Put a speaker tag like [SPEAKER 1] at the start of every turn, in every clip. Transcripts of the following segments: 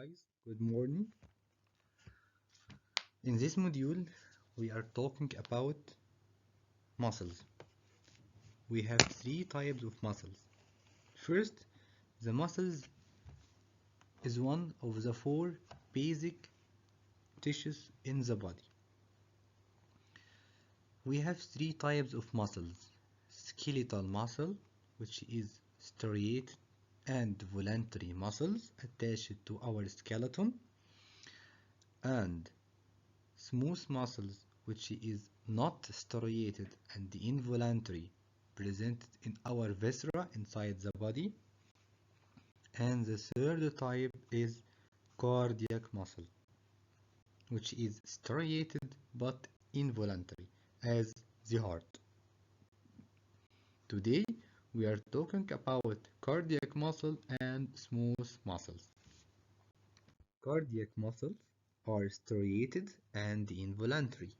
[SPEAKER 1] guys, good morning. In this module, we are talking about muscles. We have three types of muscles. First, the muscles is one of the four basic tissues in the body. We have three types of muscles. Skeletal muscle, which is striated and voluntary muscles attached to our skeleton, and smooth muscles, which is not striated and involuntary, present in our viscera inside the body. And the third type is cardiac muscle, which is striated but involuntary, as the heart. Today, we are talking about cardiac muscle and smooth muscles. Cardiac muscles are striated and involuntary,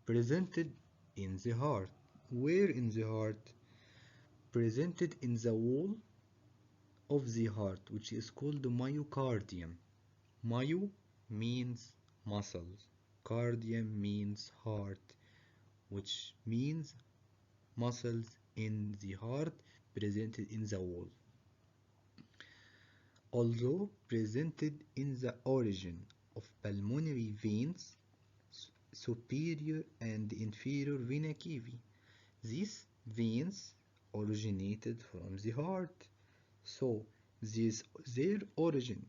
[SPEAKER 1] presented in the heart. Where in the heart? Presented in the wall of the heart, which is called the myocardium. Myo means muscles, cardium means heart, which means muscles in the heart presented in the wall. Although presented in the origin of pulmonary veins, superior and inferior vena cava. These veins originated from the heart, so their origin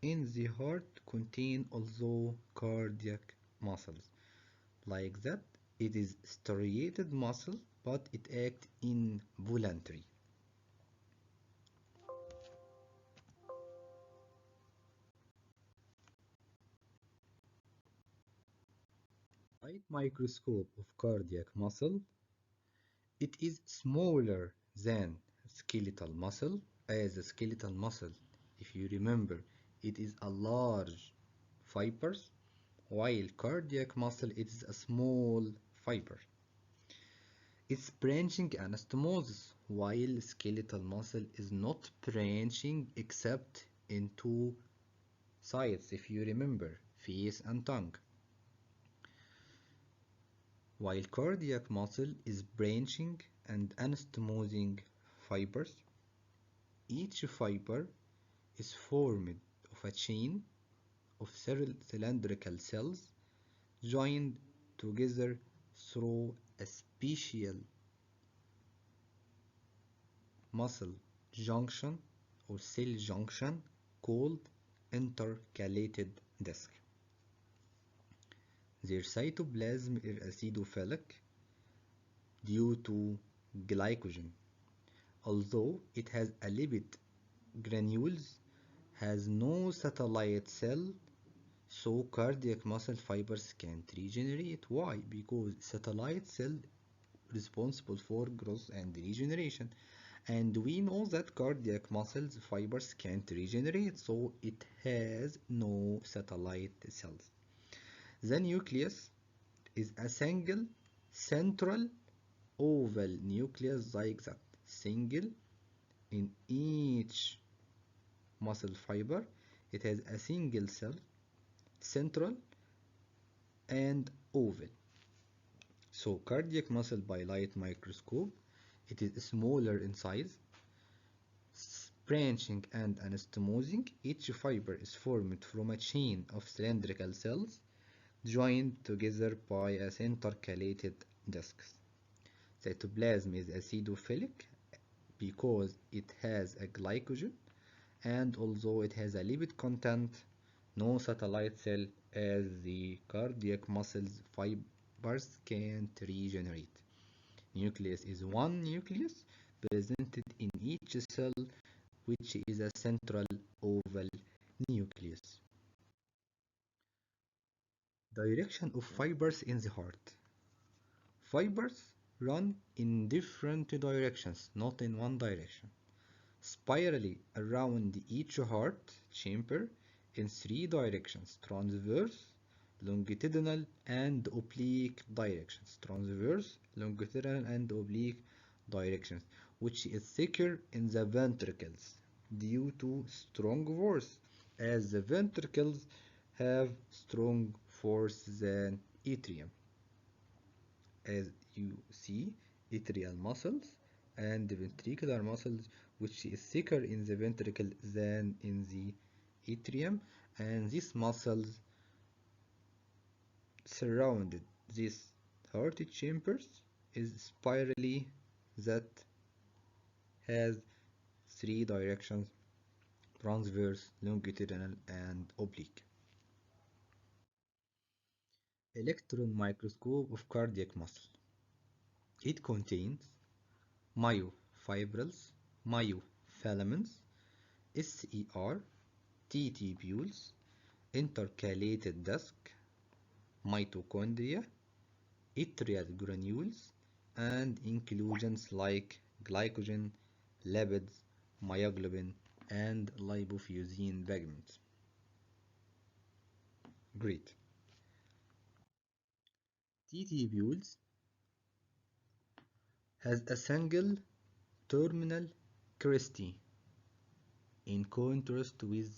[SPEAKER 1] in the heart contain also cardiac muscles. Like that, it is striated muscle, but it acts involuntary. Light microscope of cardiac muscle. It is smaller than skeletal muscle, as a skeletal muscle, if you remember, it is a large fibers, while cardiac muscle it is a small fiber. It's branching anastomosis, while skeletal muscle is not branching except in two sides, if you remember, face and tongue. While cardiac muscle is branching and anastomosing fibers, each fiber is formed of a chain of cylindrical cells joined together through a special muscle junction or cell junction called intercalated disc. Their cytoplasm is acidophilic due to glycogen. Although it has a lipid granules, has no satellite cell, so cardiac muscle fibers can't regenerate. Why? Because satellite cell responsible for growth and regeneration, and we know that cardiac muscles fibers can't regenerate, so it has no satellite cells. The nucleus is a single central oval nucleus like that, single in each muscle fiber. It has a single cell, central and oval. So cardiac muscle by light microscope, it is smaller in size, branching and anastomosing. Each fiber is formed from a chain of cylindrical cells joined together by a intercalated discs. Cytoplasm is acidophilic because it has a glycogen, and although it has a lipid content, no satellite cell, as the cardiac muscles fibers can't regenerate. Nucleus is one nucleus presented in each cell, which is a central oval nucleus. Direction of fibers in the heart. Fibers run in different directions, not in one direction, spirally around each heart chamber in three directions: transverse, longitudinal, and oblique directions. Transverse, longitudinal, and oblique directions, which is thicker in the ventricles due to strong force, as the ventricles have strong force than atrium. As you see, atrial muscles and the ventricular muscles, which is thicker in the ventricle than in the atrium, and these muscles surrounded these heart chambers is spirally that has three directions: transverse, longitudinal, and oblique. Electron microscope of cardiac muscle. It contains myofibrils, myofilaments, SER, T-tubules, intercalated disc, mitochondria, atrial granules, and inclusions like glycogen, lipids, myoglobin, and lipofuscin pigments. Great. T-tubules has a single terminal cresti. In contrast with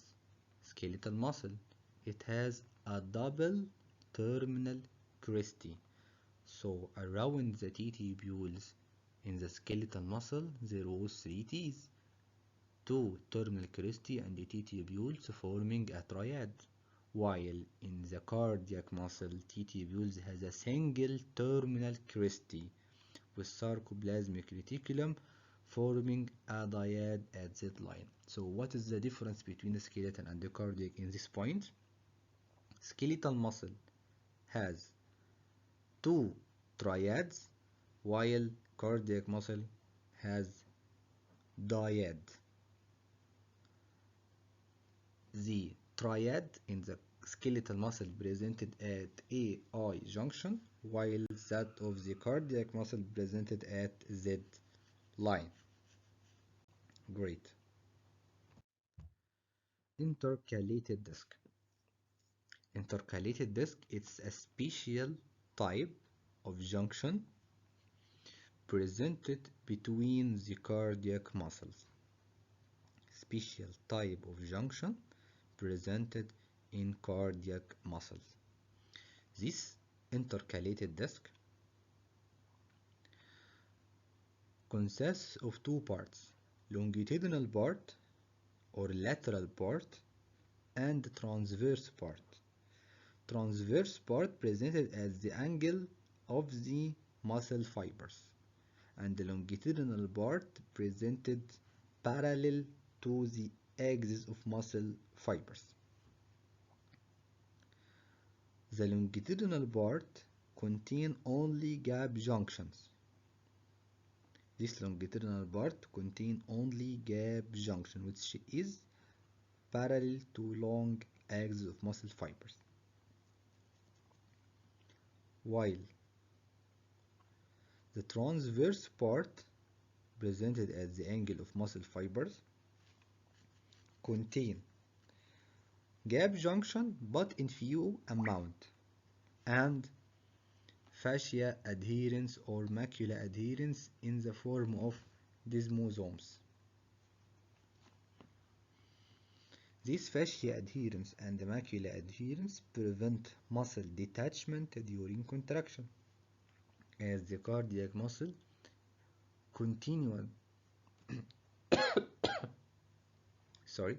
[SPEAKER 1] skeletal muscle, it has a double terminal cresti. So around the T-tubules in the skeletal muscle, there was three T's, two terminal cresti and the T-tubules forming a triad, while in the cardiac muscle, T-tubules has a single terminal cresti with sarcoplasmic reticulum forming a dyad at that line. So what is the difference between the skeletal and the cardiac in this point? Skeletal muscle has two triads while cardiac muscle has dyad. The triad in the skeletal muscle presented at AI junction while that of the cardiac muscle presented at Z line. Great. Intercalated disc. Intercalated disc, it's a special type of junction presented between the cardiac muscles. Special type of junction presented in cardiac muscles. This intercalated disc consists of two parts: longitudinal part or lateral part and transverse part. Transverse part presented as the angle of the muscle fibers, and the longitudinal part presented parallel to the axis of muscle fibers. The longitudinal part contain only gap junctions. This longitudinal part contain only gap junction, which is parallel to long axis of muscle fibers. While the transverse part, presented as the angle of muscle fibers, contain gap junction but in few amount, and fascia adherence or macula adherence in the form of desmosomes. These fascia adherence and macula adherence prevent muscle detachment during contraction, as the cardiac muscle continued sorry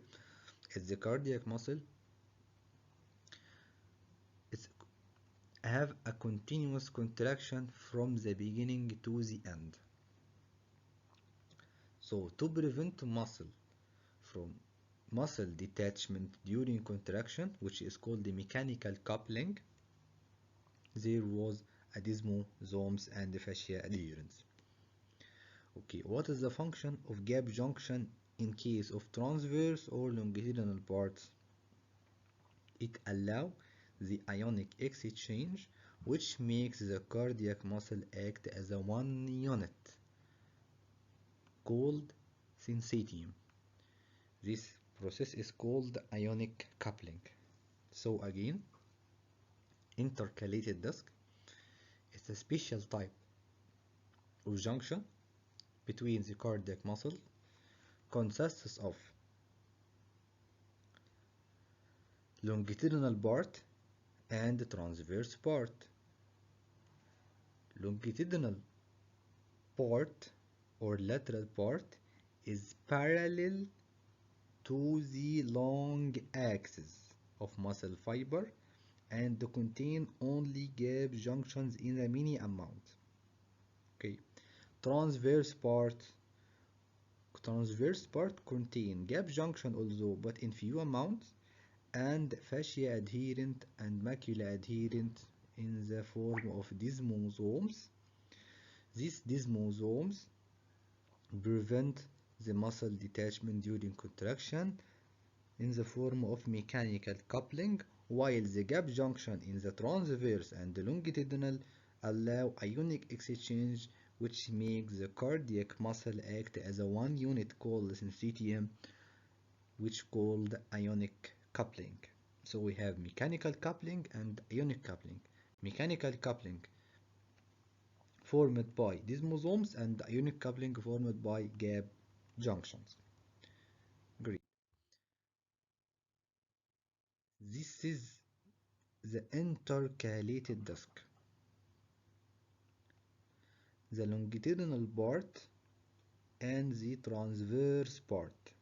[SPEAKER 1] as the cardiac muscle is have a continuous contraction from the beginning to the end. So to prevent muscle detachment during contraction, which is called the mechanical coupling, there was a desmosomes and the fascia adherence. Okay, what is the function of gap junction in case of transverse or longitudinal parts? It allows the ionic exchange, which makes the cardiac muscle act as a one unit called syncytium. This process is called ionic coupling. So again, intercalated disc is a special type of junction between the cardiac muscle, consists of longitudinal part and transverse part. Longitudinal part or lateral part is parallel to the long axis of muscle fiber and contain only gap junctions in a mini amount. Okay, transverse part contain gap junction also, but in few amounts, and fascia adherent and macula adherent in the form of desmosomes. These desmosomes prevent the muscle detachment during contraction in the form of mechanical coupling, while the gap junction in the transverse and the longitudinal allow ionic exchange, which makes the cardiac muscle act as a one unit called syncytium, which called ionic coupling. So we have mechanical coupling and ionic coupling. Mechanical coupling formed by desmosomes and ionic coupling formed by gap junctions. Great. This is the intercalated disc. The longitudinal part and the transverse part.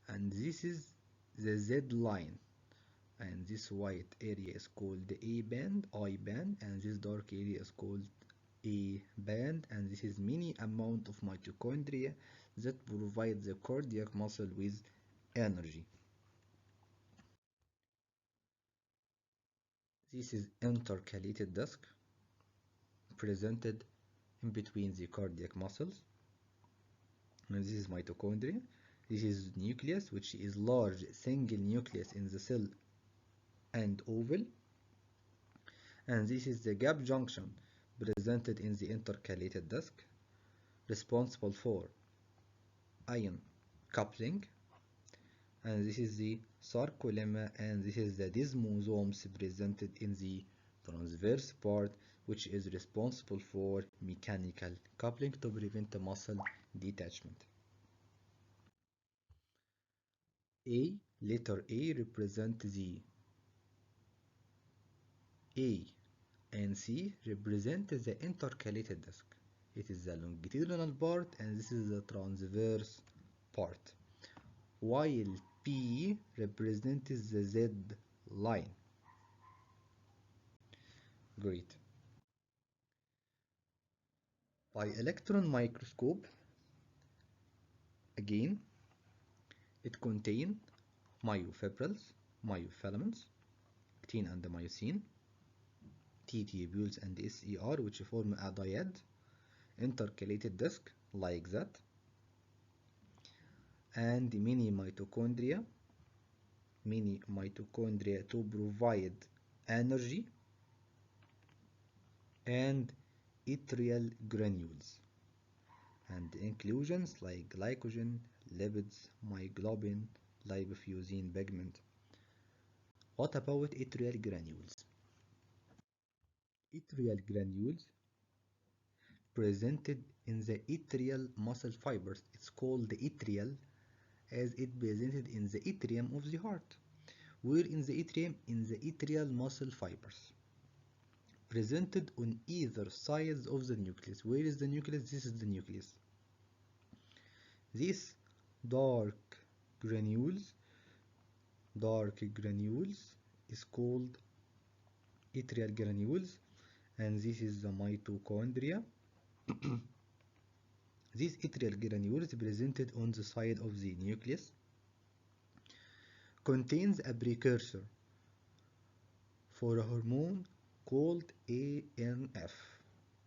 [SPEAKER 1] And this is the Z line. And this white area is called the A band, I band, and this dark area is called A band, and this is many amount of mitochondria that provide the cardiac muscle with energy. This is intercalated disc presented in between the cardiac muscles, and this is mitochondria. This is nucleus, which is large single nucleus in the cell and oval, and this is the gap junction presented in the intercalated disc, responsible for ion coupling, and this is the sarcolemma, and this is the desmosomes presented in the transverse part, which is responsible for mechanical coupling to prevent muscle detachment. Letter A represent the A and C represent the intercalated disc. It is the longitudinal part and this is the transverse part, while P represents the Z line. Great. By electron microscope, again, it contains myofibrils, myofilaments, actin and myosin, T tubules and SER, which form a dyad intercalated disc like that, and many mitochondria to provide energy, and atrial granules and inclusions like glycogen, lipids, myoglobin, lipofuscin pigment. What about atrial granules? Atrial granules presented in the atrial muscle fibers. It's called the atrial as it presented in the atrium of the heart. Where in the atrium? In the atrial muscle fibers. Presented on either sides of the nucleus. Where is the nucleus? This is the nucleus. These dark granules is called atrial granules, and this is the mitochondria. These atrial granules presented on the side of the nucleus contains a precursor for a hormone called ANF,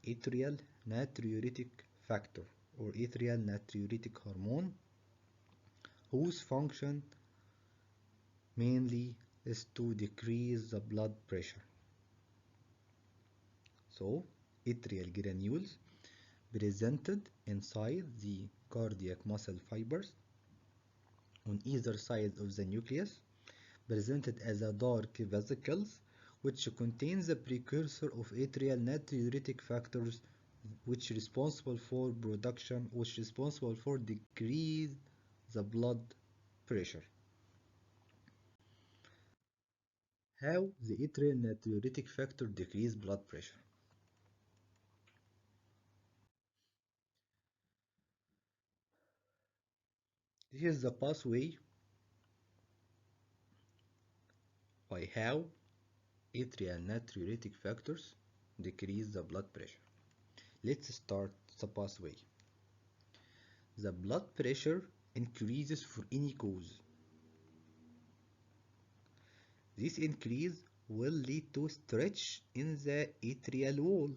[SPEAKER 1] atrial natriuretic factor, or atrial natriuretic hormone, whose function mainly is to decrease the blood pressure. So, atrial granules presented inside the cardiac muscle fibers on either side of the nucleus, presented as a dark vesicles which contains the precursor of atrial natriuretic factors, which responsible for decrease the blood pressure. How the atrial natriuretic factor decrease blood pressure. This is the pathway by how atrial natriuretic factors decrease the blood pressure. Let's start the pathway. The blood pressure increases for any cause. This increase will lead to stretch in the atrial wall.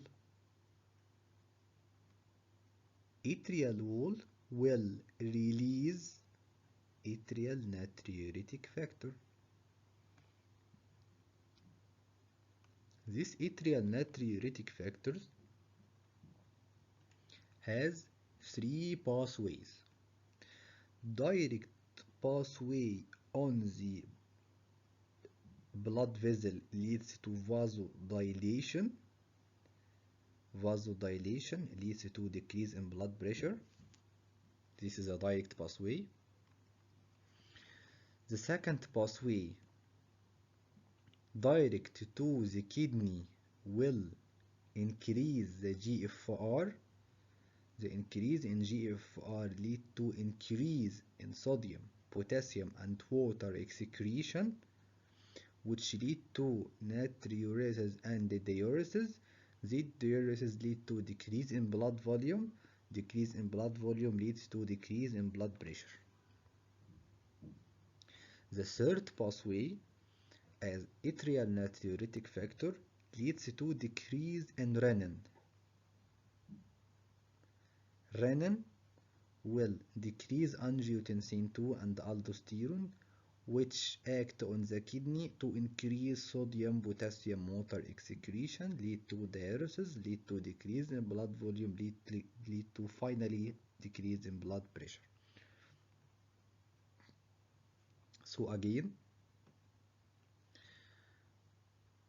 [SPEAKER 1] Atrial wall will release atrial natriuretic factor. This atrial natriuretic factors has three pathways. Direct pathway on the blood vessel leads to vasodilation. Vasodilation leads to decrease in blood pressure. This is a direct pathway. The second pathway, direct to the kidney, will increase the GFR. The increase in GFR lead to increase in sodium, potassium and water excretion, which lead to natriuresis and diuresis. The diuresis lead to decrease in blood volume. Decrease in blood volume leads to decrease in blood pressure. The third pathway, as atrial natriuretic factor, leads to decrease in renin. Renin will decrease angiotensin II and aldosterone, which act on the kidney to increase sodium, potassium, water excretion, lead to diuresis, lead to decrease in blood volume, lead to finally decrease in blood pressure. So again,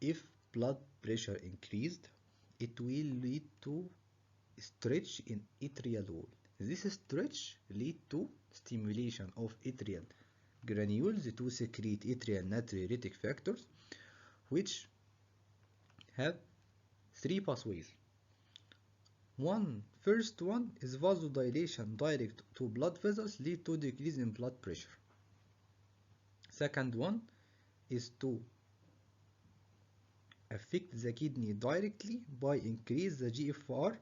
[SPEAKER 1] if blood pressure increased, it will lead to stretch in atrial wall. This stretch lead to stimulation of atrial granules to secrete atrial natriuretic factors, which have three pathways. First one is vasodilation direct to blood vessels lead to decrease in blood pressure. Second one is to affect the kidney directly by increase the GFR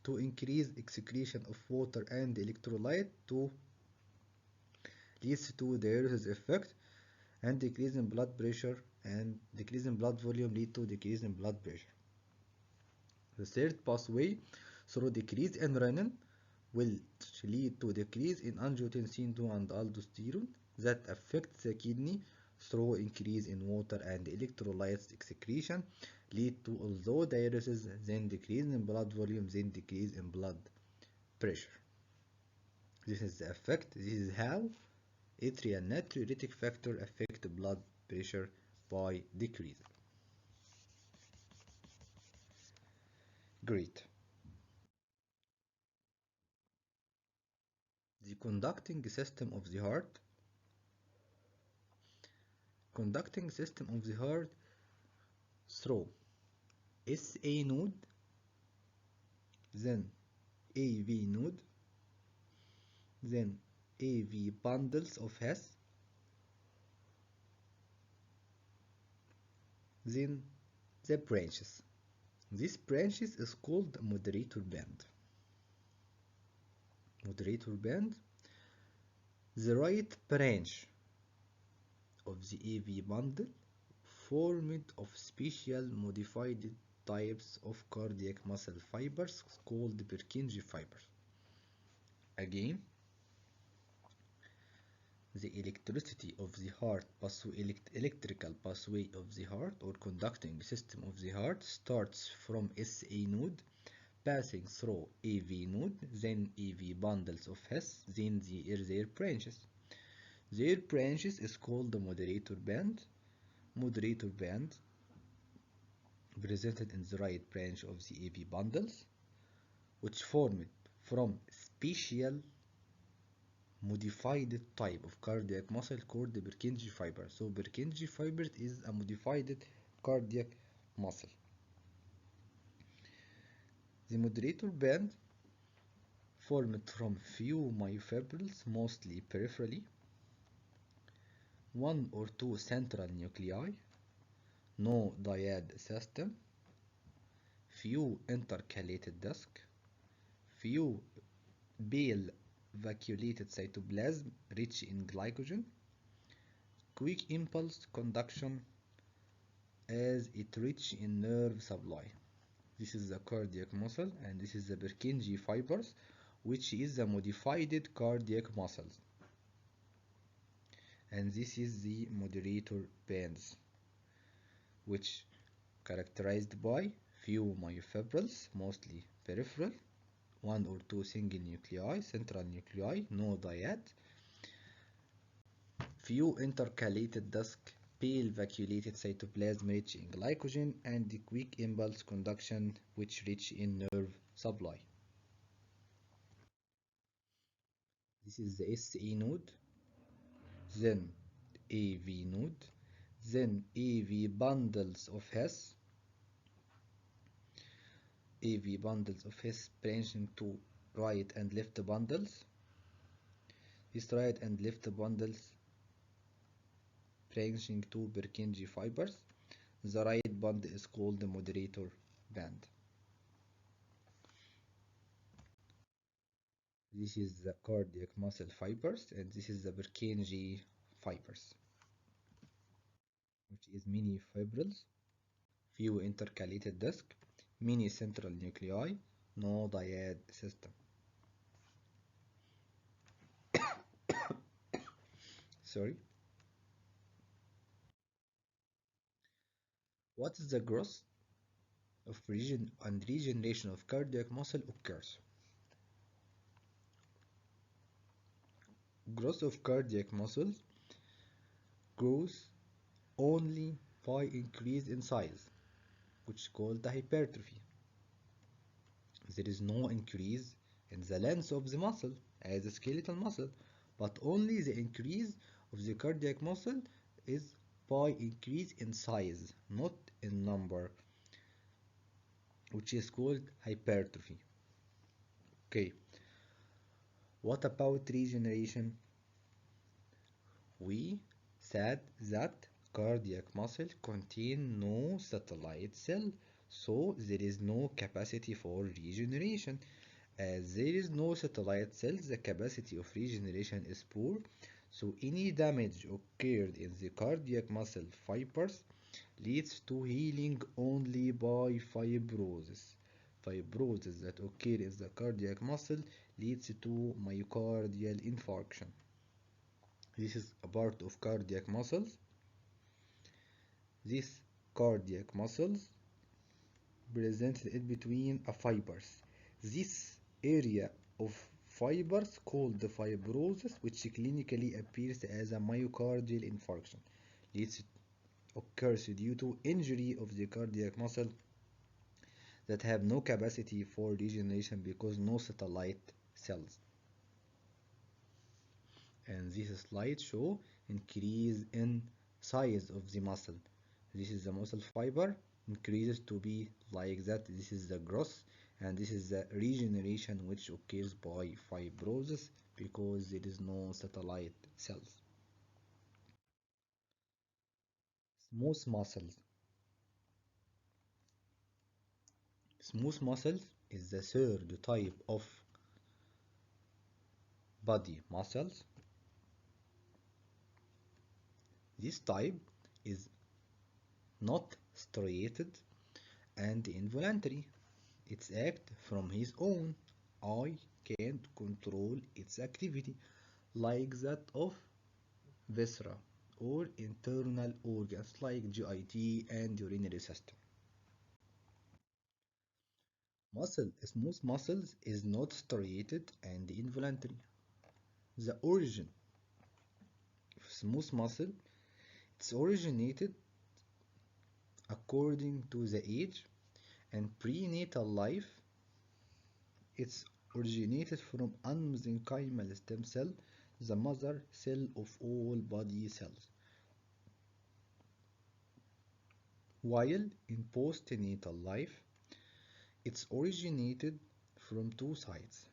[SPEAKER 1] to increase excretion of water and electrolyte to leads to diuresis effect, and decrease in blood pressure and decrease in blood volume lead to decrease in blood pressure. The third pathway, through decrease in renin, will lead to decrease in angiotensin II and aldosterone that affect the kidney through increase in water and electrolytes excretion, lead to although diuresis, then decrease in blood volume, then decrease in blood pressure. This is the effect. This is how atrial natriuretic factor affect blood pressure by decrease. Great. The conducting system of the heart. Conducting system of the heart through SA node, then AV node, then AV bundles of Hess, then the branches. This branches is called moderator band. Moderator band. The right branch of the AV bundle formed of special modified types of cardiac muscle fibers called Purkinje fibers. Again, the electricity of the heart pathway, electrical pathway of the heart or conducting system of the heart starts from SA node, passing through AV node, then AV bundles of Hess, then their branches. Their branches is called the moderator band. Moderator band presented in the right branch of the AV bundles, which formed from special modified type of cardiac muscle called the Purkinje fiber. So Purkinje fiber is a modified cardiac muscle. The moderator band formed from few myofibrils, mostly peripherally, one or two central nuclei, no dyad system, few intercalated disc, few pale vacuolated cytoplasm rich in glycogen, quick impulse conduction as it rich in nerve supply. This is the cardiac muscle and this is the Purkinje fibers, which is the modified cardiac muscles. And this is the moderator bands, which characterized by few myofibrils, mostly peripheral, one or two single nuclei, central nuclei, no dyad, few intercalated disc, pale vacuolated cytoplasm rich in glycogen, and the quick impulse conduction which rich in nerve supply. This is the SE node, then AV node, then AV bundles of Hess, AV bundles of Hess branching to right and left bundles. These right and left bundles branching to Purkinje fibers. The right band is called the moderator band. This is the cardiac muscle fibers and this is the Purkinje fibers, which is many fibrils, few intercalated disc, many central nuclei, no dyad system. Sorry. What is the growth of region and regeneration of cardiac muscle occurs? Growth of cardiac muscles grows only by increase in size, which is called the hypertrophy. There is no increase in the length of the muscle as a skeletal muscle, but only the increase of the cardiac muscle is by increase in size, not in number, which is called hypertrophy. Okay, what about regeneration? We said that cardiac muscle contain no satellite cell, so there is no capacity for regeneration. As there is no satellite cells, the capacity of regeneration is poor, so any damage occurred in the cardiac muscle fibers leads to healing only by fibrosis. Fibrosis that occur in the cardiac muscle leads to myocardial infarction. This is a part of cardiac muscles. These cardiac muscles presented in between a fibers. This area of fibers called the fibrosis, which clinically appears as a myocardial infarction, leads occurs due to injury of the cardiac muscle that have no capacity for regeneration because no satellite cells. And this slide show increase in size of the muscle. This is the muscle fiber increases to be like that. This is the growth and this is the regeneration which occurs by fibrosis because there is no satellite cells. Smooth muscles. Smooth muscles is the third type of body muscles. This type is not striated and involuntary. It's act from his own. I can't control its activity like that of viscera or internal organs like GIT and urinary system. Smooth muscles is not striated and involuntary. The origin of smooth muscle, it's originated according to the age and prenatal life. It's originated from unmesenchymal stem cell the mother cell of all body cells. While in postnatal life, it's originated from two sides.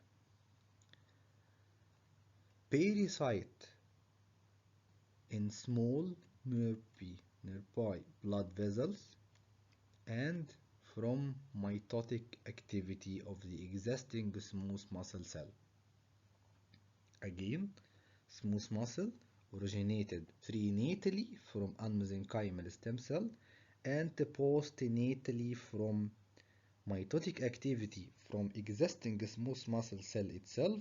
[SPEAKER 1] Pericyte in small nearby blood vessels and from mitotic activity of the existing smooth muscle cell. Again, smooth muscle originated prenatally from mesenchymal stem cell and postnatally from mitotic activity from existing smooth muscle cell itself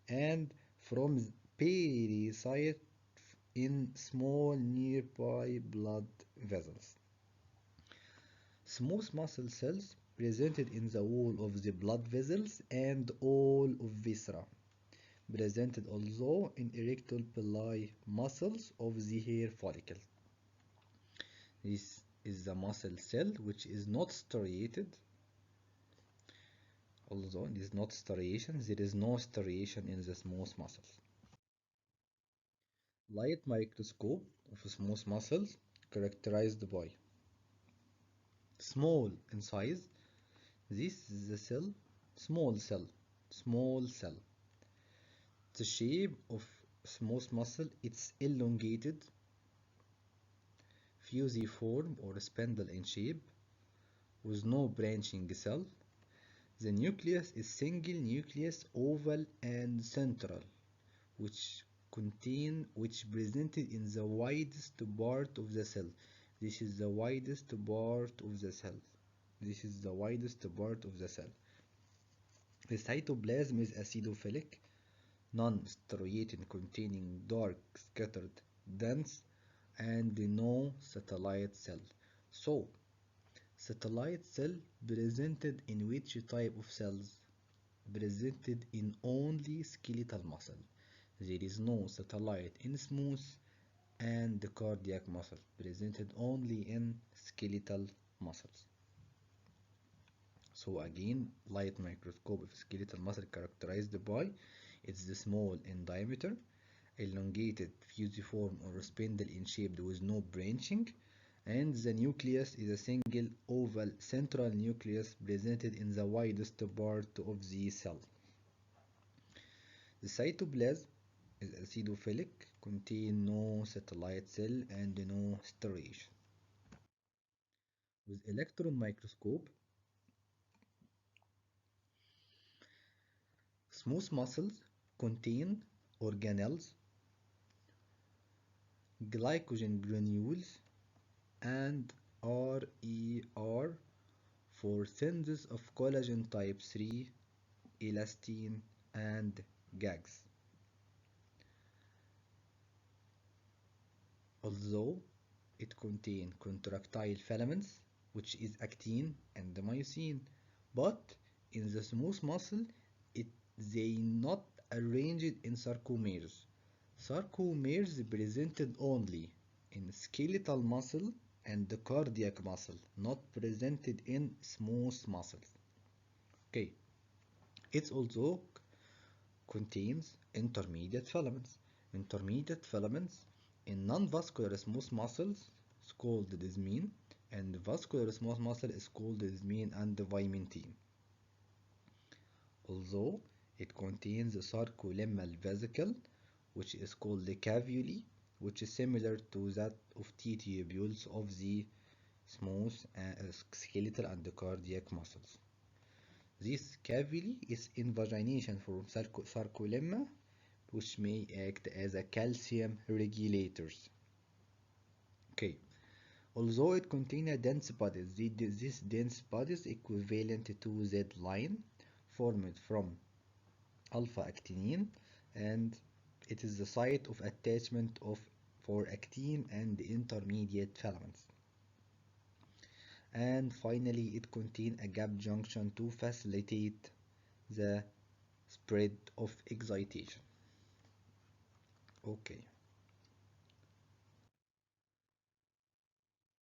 [SPEAKER 1] and from pericyte in small nearby blood vessels. Smooth muscle cells presented in the wall of the blood vessels and all of viscera, presented also in erectile pili muscles of the hair follicle. This is the muscle cell which is not striated. Although it is not striation, there is no striation in the smooth muscles. Light microscope of smooth muscles characterized by small in size. This is the cell, small cell, small cell. The shape of smooth muscle, it's elongated, fusiform or spindle in shape, with no branching cell. The nucleus is single nucleus, oval and central, which presented in the widest part of the cell. This is the widest part of the cell. This is the widest part of the cell. The cytoplasm is acidophilic, non-striated, containing dark, scattered, dense, and no satellite cell. So, satellite cell presented in which type of cells? Presented in only skeletal muscle. There is no satellite in smooth and the cardiac muscle, presented only in skeletal muscles. So again, light microscope of skeletal muscle characterized by it's the small in diameter, elongated, fusiform or spindle in shape with no branching, and the nucleus is a single oval central nucleus presented in the widest part of the cell. The cytoplasm is acidophilic, contain no satellite cell and no striation. With electron microscope, smooth muscles contain organelles, glycogen granules, and RER for synthesis of collagen type 3, elastin, and GAGs. Although it contains contractile filaments, which is actin and myosin, but in the smooth muscle, they not arranged in sarcomeres. Sarcomeres presented only in skeletal muscle and the cardiac muscle, not presented in smooth muscles. Okay, it also contains intermediate filaments. Intermediate filaments in non-vascular smooth muscles is called desmin, and vascular smooth muscle is called desmin and vimentin. Although it contains a sarcolemmal vesicle, which is called the cavuli, which is similar to that of T tubules of the smooth skeletal and the cardiac muscles. This cavuli is invagination from sarcolemma, which may act as a calcium regulators. Okay, although it contains dense bodies, this dense bodies equivalent to Z line formed from alpha actinin, and it is the site of attachment for actin and intermediate filaments. And finally, it contains a gap junction to facilitate the spread of excitation. Okay.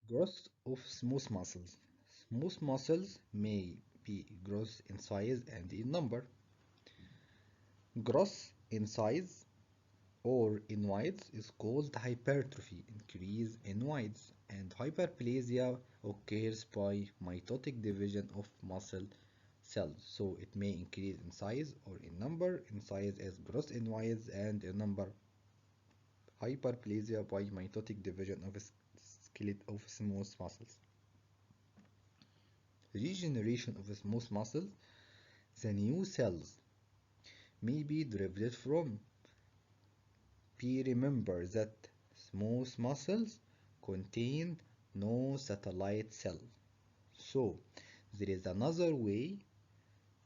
[SPEAKER 1] Growth of smooth muscles. Smooth muscles may be growth in size and in number. Growth in size or in whites is called hypertrophy, increase in whites, and hyperplasia occurs by mitotic division of muscle cells. So it may increase in size or in number. In size as growth in whites, and in number hyperplasia by mitotic division of skeleton of smooth muscles. Regeneration of smooth muscles. The new cells may be derived from. Remember that smooth muscles contain no satellite cell. So there is another way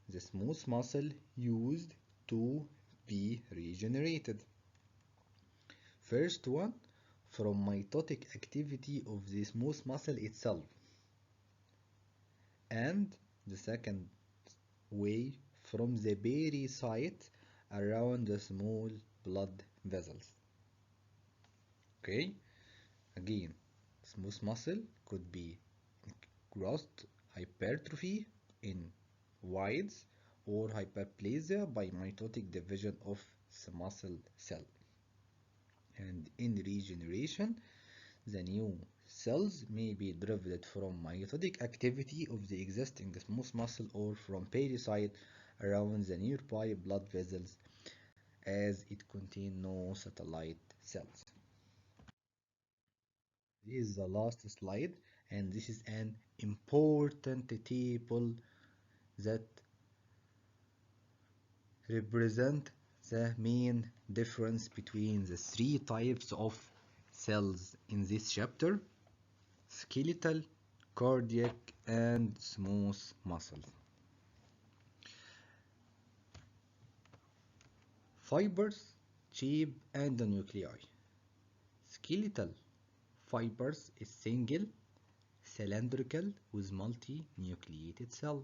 [SPEAKER 1] the smooth muscle used to be regenerated. First one, from mitotic activity of the smooth muscle itself. And the second way, from the pericyte around the small blood vessels. Okay, again, smooth muscle could be growth, hypertrophy in whites, or hyperplasia by mitotic division of the muscle cell. And in regeneration, the new cells may be derived from mitotic activity of the existing smooth muscle or from pericyte around the nearby blood vessels, as it contains no satellite cells. This is the last slide, and this is an important table that represent the main difference between the three types of cells in this chapter: skeletal, cardiac, and smooth muscles. Fibers, shape, and the nuclei. Skeletal fibers is single, cylindrical with multi-nucleated cell.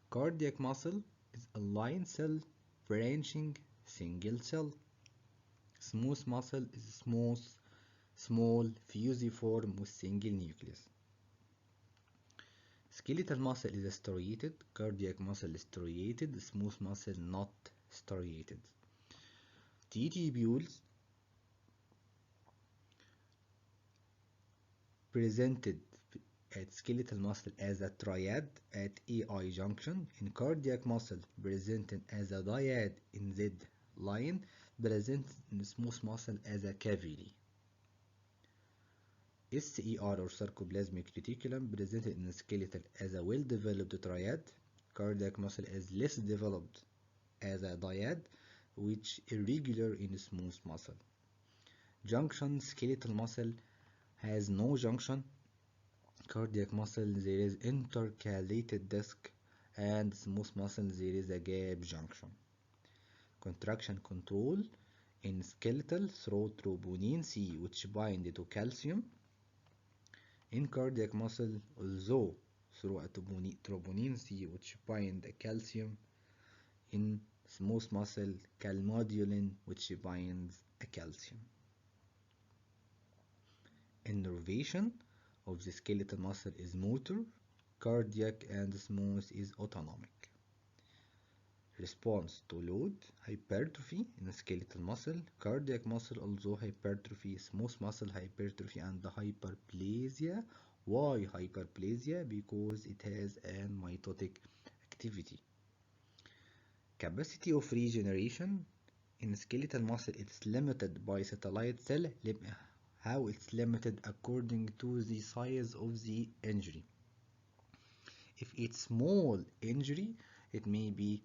[SPEAKER 1] Cardiac muscle is a line cell branching single cell. Smooth muscle is smooth, small, fusiform with single nucleus. Skeletal muscle is striated, cardiac muscle is striated, smooth muscle not striated. Tubules presented at skeletal muscle as a triad at AI junction, in cardiac muscle presented as a dyad in Z line, presented in smooth muscle as a cavity. SER or sarcoplasmic reticulum presented in the skeletal as a well-developed triad, cardiac muscle as less developed as a dyad, which irregular in smooth muscle. Junction: skeletal muscle has no junction, cardiac muscle there is intercalated disc, and smooth muscle there is a gap junction. Contraction control in skeletal through troponin C, which bind to calcium. In cardiac muscle, although through a troponin C, which bind calcium. In smooth muscle, calmodulin, which binds a calcium. Innervation of the skeletal muscle is motor, cardiac, and smooth is autonomic. Response to load: hypertrophy in the skeletal muscle, cardiac muscle also hypertrophy, smooth muscle hypertrophy, and hyperplasia. Why hyperplasia? Because it has an mitotic activity. Capacity of regeneration in skeletal muscle, it's limited by satellite cell. How it's limited? According to the size of the injury. If it's small injury, it may be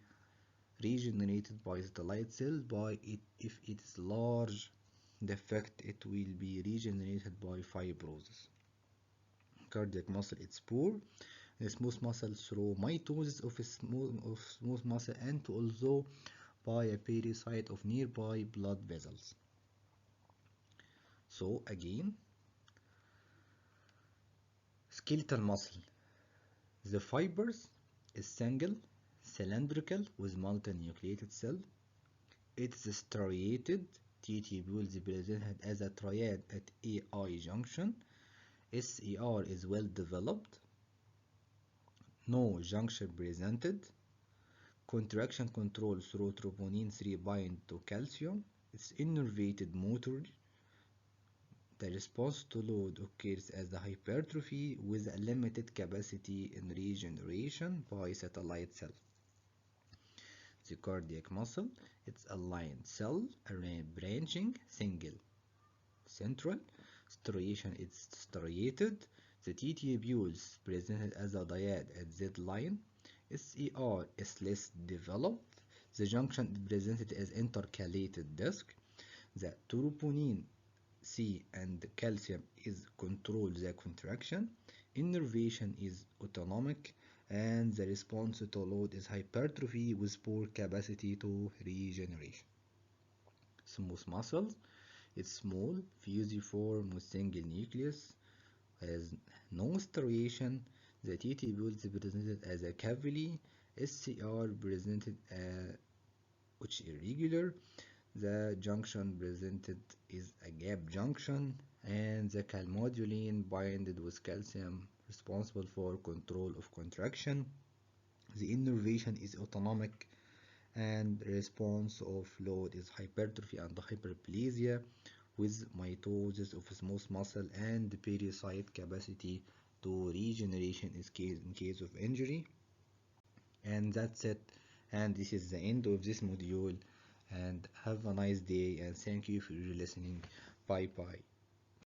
[SPEAKER 1] regenerated by satellite cell. If it is large defect, it will be regenerated by fibrosis. Cardiac muscle, it's poor. The smooth muscle through mitosis of smooth muscle, and also by a pericyte of nearby blood vessels. So again, skeletal muscle, the fibers is single, cylindrical with multinucleated cell. It is striated. Tubules presented as a triad at AI junction. SER is well developed. No junction presented. Contraction control through troponin 3 bind to calcium. It's innervated motor. The response to load occurs as the hypertrophy with a limited capacity in regeneration by satellite cell. The cardiac muscle, it's a line cell array branching single. Central striation is striated. The T tubules presented as a dyad at Z line. SER is less developed. The junction is presented as intercalated disc. The troponin C and calcium is control the contraction. Innervation is autonomic, and the response to load is hypertrophy with poor capacity to regeneration. Smooth muscles, it's small, fusiform with single nucleus, has no striation. The T tubule is presented as a cavity. SCR presented which irregular. The junction presented is a gap junction, and the calmodulin binded with calcium responsible for control of contraction. The innervation is autonomic, and response of load is hypertrophy and hyperplasia with mitosis of smooth muscle and pericyte capacity to regeneration in case of injury. And that's it, and this is the end of this module, and have a nice day, and thank you for listening. Bye bye.